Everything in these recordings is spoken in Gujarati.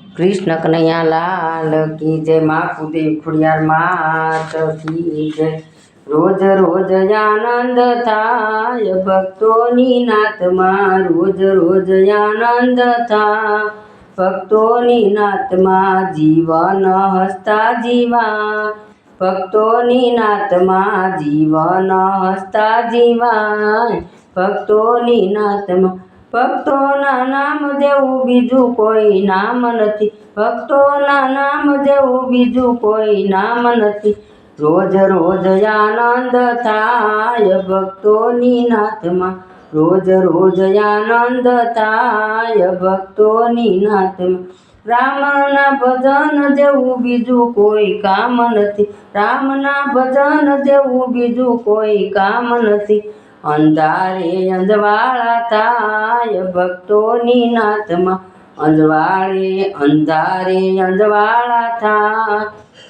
कृष्ण कन्हैया लाल की जय। माँ कुलदेवी खुड़ियार मात की जय। रोज रोज आनंद थाय भक्तोनी नाथमां, रोज रोज आनंद था भक्तोनी नाथमां, जीवन हसता जीवा भक्तोनी नाथमां, जीवन हसता जीवा भक्तोनी नाथमां। ભક્તોના નામ જેવું બીજું કોઈ નામ નથી, ભક્તોના નામ જેવું બીજું કોઈ નામ નથી। રોજ રોજ આનંદ થાય ભક્તોની નાથમાં, રોજ રોજ આનંદ થાય ભક્તોની નાથમાં। રામના ભજન જેવું બીજું કોઈ કામ નથી, રામના ભજન જેવું બીજું કોઈ કામ નથી। અંધારે અંજવાળા થાય ભક્તોની નાથમાં, અંધારે અંજવાળા થાય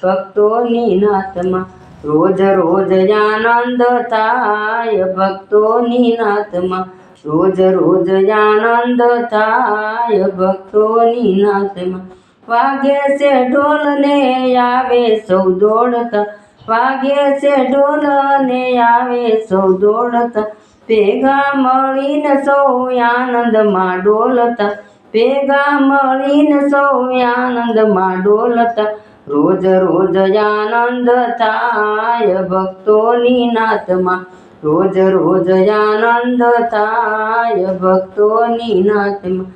ભક્તોની નાથમાં। રોજ રોજ આનંદ થાય ભક્તોની નાથમાં, રોજ રોજ આનંદ થાય ભક્તોની નાથમાં। વાગે છે ઢોલ ને આવે સૌ દોડતા, વાગે છે ઢોલ ને આવે સૌ દોડતા, ભેગા મળીને સૌ આનંદમાં ડોલતા, ભેગા મળીને સૌ આનંદમાં ડોલતા। રોજ રોજ આનંદ થાય ભક્તોની નાથમાં, રોજ રોજ આનંદ થાય ભક્તોની નાથમાં।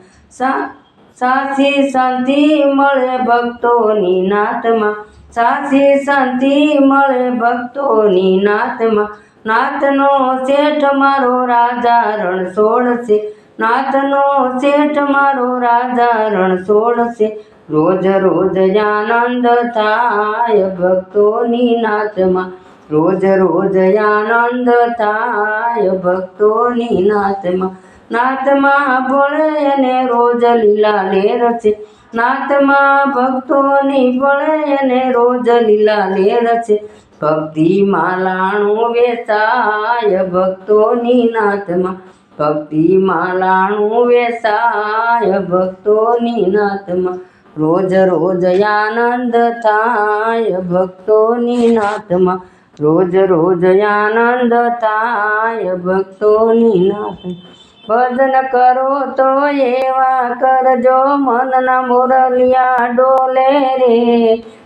સાચી શાંતિ મળે ભક્તોની નાથમાં, સાચી શાંતિ મળે ભક્તોની નાથમાં। નાથનો શેઠ મારો રાજા રણછોડ છે, નાથનો શેઠ મારો રાજા રણછોડ છે। રોજ રોજ આનંદ થાય ભક્તોની નાથમાં, રોજ રોજ આનંદ થાય ભક્તોની નાથમાં। નાથમાં ભળે અને રોજ લીલા લેર છે, નાથમાં ભક્તોની ભળે અને રોજ લીલા લેર છે। ભક્તિમાં લાણું વેચાય ભક્તોની નાથમાં, ભક્તિમાં લાણું વેચાય ભક્તોની નાથમાં। રોજ રોજ આનંદ થાય ભક્તોની નાથમાં, રોજ રોજ આનંદ થાય ભક્તોની નાથમાં। ભજન કરો તો એવા કરજો મનના મોરલિયા ડોલે રે,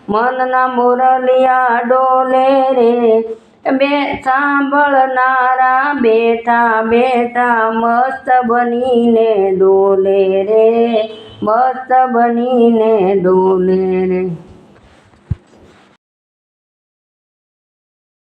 મનના મોરલિયા ડોલે રે। બે સાંભળનારા બેઠા બેઠા મસ્ત બનીને ડોલે રે, મસ્ત બનીને ડોલે રે।